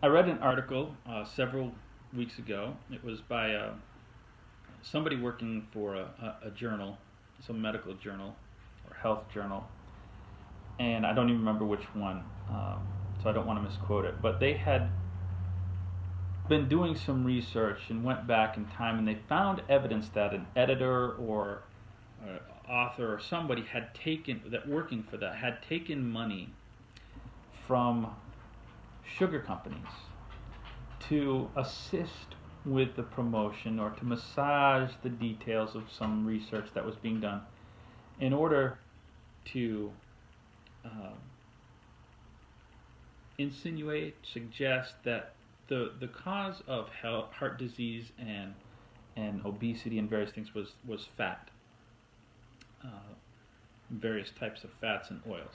I read an article several weeks ago. It was by somebody working for a journal, some medical journal or health journal, and I don't even remember which one, so I don't want to misquote it. But they had been doing some research and went back in time, and they found evidence that an editor or author or somebody had taken that working for that had taken money from sugar companies to assist with the promotion or to massage the details of some research that was being done in order to uh, insinuate, suggest that the cause of heart disease and obesity and various things was fat, uh, various types of fats and oils,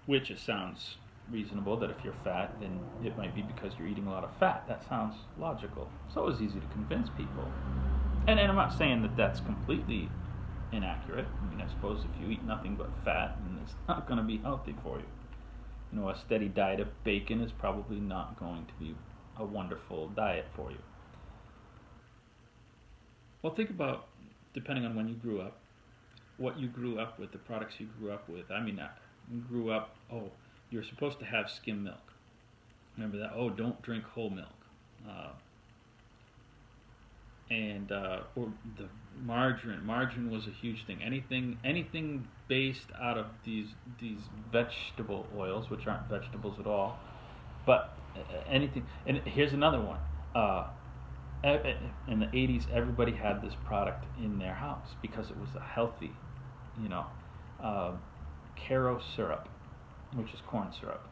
which it sounds reasonable that if you're fat, then it might be because you're eating a lot of fat. That sounds logical. So it was easy to convince people. And I'm not saying that that's completely inaccurate. I mean, I suppose if you eat nothing but fat, then it's not going to be healthy for you. You know, a steady diet of bacon is probably not going to be a wonderful diet for you. Well, think about, depending on when you grew up, what you grew up with, the products you grew up with. I mean, I grew up, oh, you're supposed to have skim milk. Remember that? Oh, don't drink whole milk. Uh, or the margarine. Margarine was a huge thing. Anything based out of these vegetable oils, which aren't vegetables at all, but anything. And here's another one. In the 80s, everybody had this product in their house because it was a healthy, you know, uh, Caro syrup, which is corn syrup.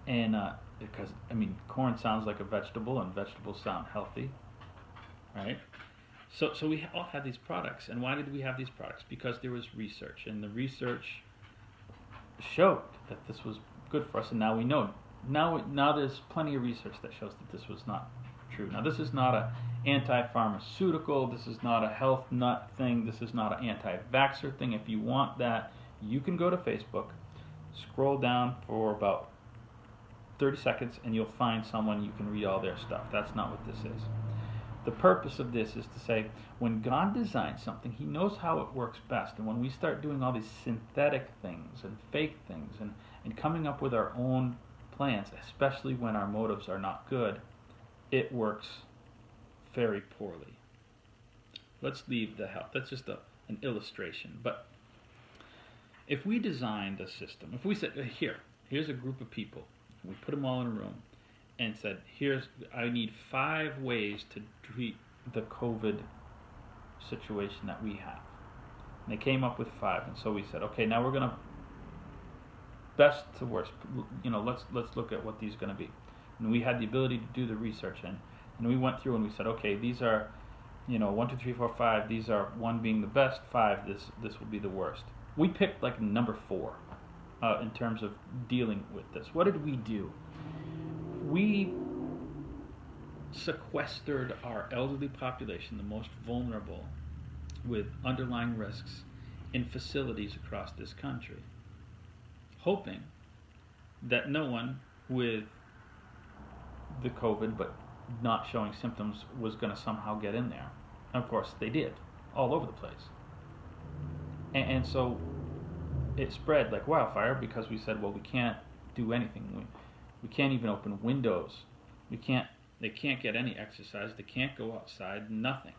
And because, I mean, corn sounds like a vegetable, and vegetables sound healthy, right? So we all had these products. And why did we have these products? Because there was research, and the research showed that this was good for us, and now we know. Now there's plenty of research that shows that this was not true. Now this is not a anti-pharmaceutical, this is not a health nut thing, this is not an anti-vaxxer thing. If you want that, you can go to Facebook, scroll down for about 30 seconds, and you'll find someone you can read all their stuff. That's not what this is. The purpose of this is to say, when God designs something, He knows how it works best. And when we start doing all these synthetic things and fake things and coming up with our own plans, especially when our motives are not good, it works very poorly. Let's leave the health. That's just an illustration. But if we designed a system, if we said, here's a group of people, we put them all in a room, and said, I need 5 ways to treat the COVID situation that we have. And they came up with 5, and so we said, okay, now we're going to best to worst, let's look at what these are going to be. And we had the ability to do the research, and we went through and we said, okay, these are, 1, 2, 3, 4, 5. These are 1 being the best, 5 this will be the worst. We picked like number 4 in terms of dealing with this. What did we do? We sequestered our elderly population, the most vulnerable, with underlying risks, in facilities across this country, hoping that no one with the COVID but not showing symptoms was going to somehow get in there. And of course, they did, all over the place. And so it spread like wildfire because we said, well, we can't do anything. We can't even open windows. They can't get any exercise. They can't go outside. Nothing,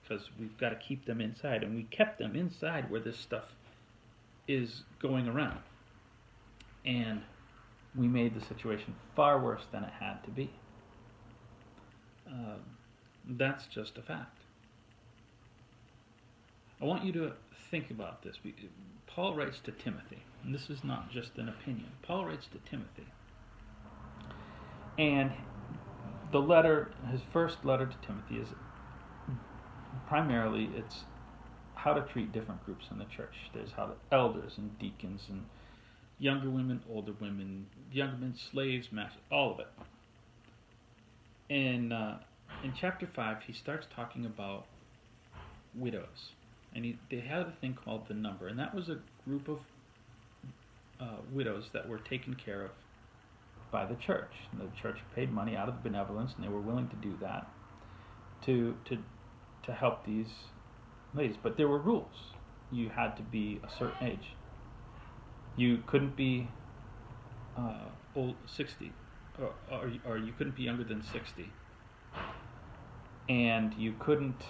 because we've got to keep them inside, and we kept them inside where this stuff is going around, and we made the situation far worse than it had to be. That's just a fact. I want you to think about this. Paul writes to Timothy, and this is not just an opinion. Paul writes to Timothy. And his first letter to Timothy is primarily it's how to treat different groups in the church. There's how the elders and deacons and younger women, older women, younger men, slaves, masters, all of it. And in chapter 5, he starts talking about widows. And they had a thing called the number, and that was a group of widows that were taken care of by the church. And the church paid money out of the benevolence, and they were willing to do that to help these ladies. But there were rules. You had to be a certain age. You couldn't be 60, or you couldn't be younger than 60, and you couldn't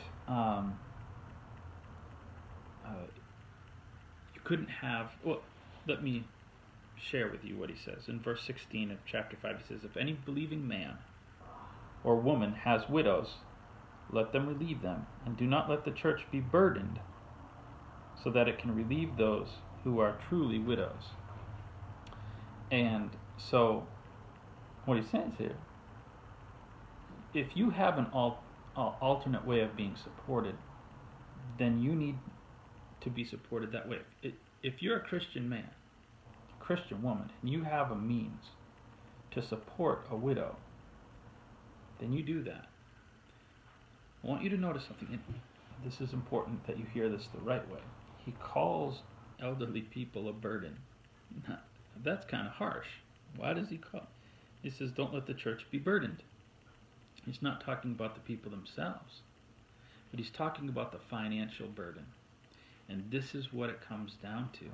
have. Well, let me share with you what he says in verse 16 of chapter 5. He says, "If any believing man or woman has widows, let them relieve them, and do not let the church be burdened, so that it can relieve those who are truly widows." And so, what he says here, if you have an alternate way of being supported, then you need to be supported that way. If you're a Christian man, a Christian woman, and you have a means to support a widow, then you do that. I want you to notice something. And this is important that you hear this the right way. He calls elderly people a burden. That's kind of harsh. Why does he call? He says, don't let the church be burdened. He's not talking about the people themselves, but he's talking about the financial burden. And this is what it comes down to.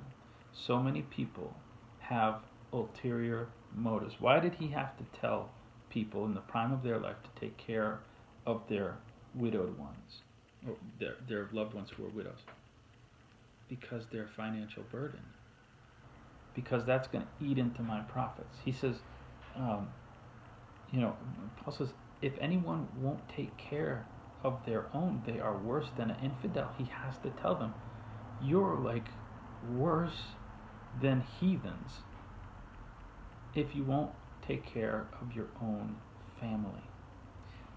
So many people have ulterior motives. Why did he have to tell people in the prime of their life to take care of their widowed ones, or their loved ones who are widows? Because they're a financial burden. Because that's going to eat into my profits. He says, Paul says, if anyone won't take care of their own, they are worse than an infidel. He has to tell them, you're like worse than heathens if you won't take care of your own family.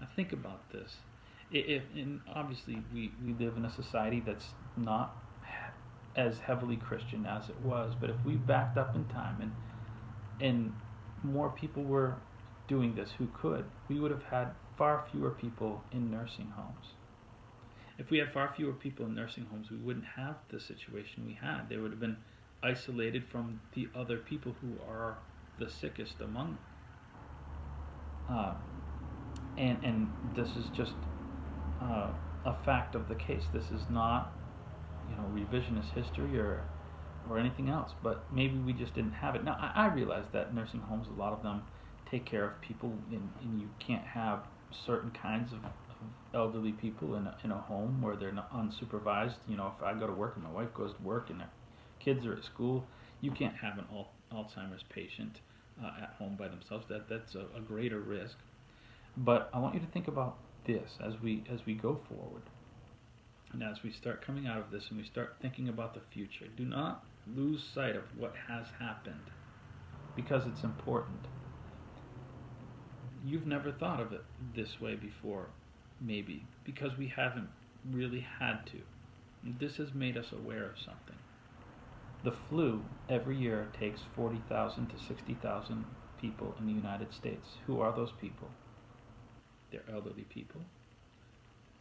Now think about this. And obviously we live in a society that's not as heavily Christian as it was, but if we backed up in time and more people were doing this who could, we would have had far fewer people in nursing homes. If we had far fewer people in nursing homes, we wouldn't have the situation we had. They would have been isolated from the other people who are the sickest among them. And this is just a fact of the case. This is not revisionist history or anything else, but maybe we just didn't have it. Now, I realize that nursing homes, a lot of them take care of people, and you can't have certain kinds of elderly people in a home where they're not unsupervised. If I go to work and my wife goes to work and their kids are at school, you can't have an Alzheimer's patient at home by themselves. That's a greater risk. But I want you to think about this as we go forward. And as we start coming out of this and we start thinking about the future, do not lose sight of what has happened, because it's important. You've never thought of it this way before, maybe, because we haven't really had to. This has made us aware of something. The flu every year takes 40,000 to 60,000 people in the United States. Who are those people? They're elderly people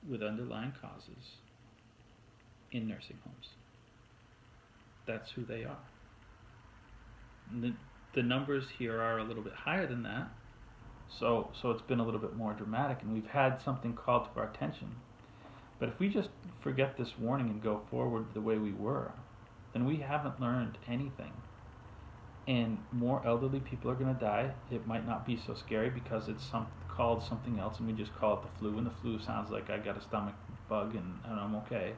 with underlying causes in nursing homes. That's who they are. The numbers here are a little bit higher than that, so it's been a little bit more dramatic, and we've had something called to our attention. But if we just forget this warning and go forward the way we were, then we haven't learned anything. And more elderly people are going to die. It might not be so scary because it's called something else, and we just call it the flu, and the flu sounds like I got a stomach bug and I'm okay.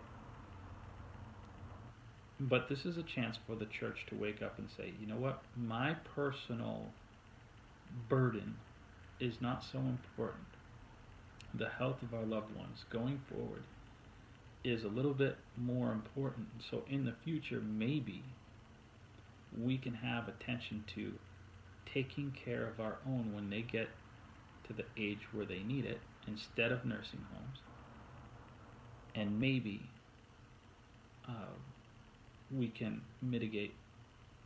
But this is a chance for the church to wake up and say, you know what, my personal burden is not so important. The health of our loved ones going forward is a little bit more important. So in the future, maybe we can have attention to taking care of our own when they get to the age where they need it, instead of nursing homes. And maybe we can mitigate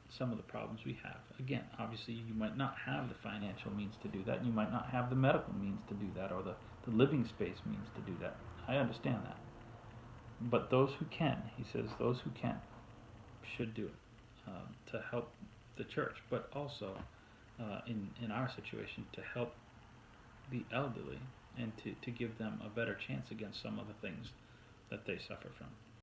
some of the problems we have. Again, obviously you might not have the financial means to do that. You might not have the medical means to do that, or the living space means to do that. I understand that. But those who can, he says, those who can should do it to help the church. But also, in our situation to help the elderly and to give them a better chance against some of the things that they suffer from.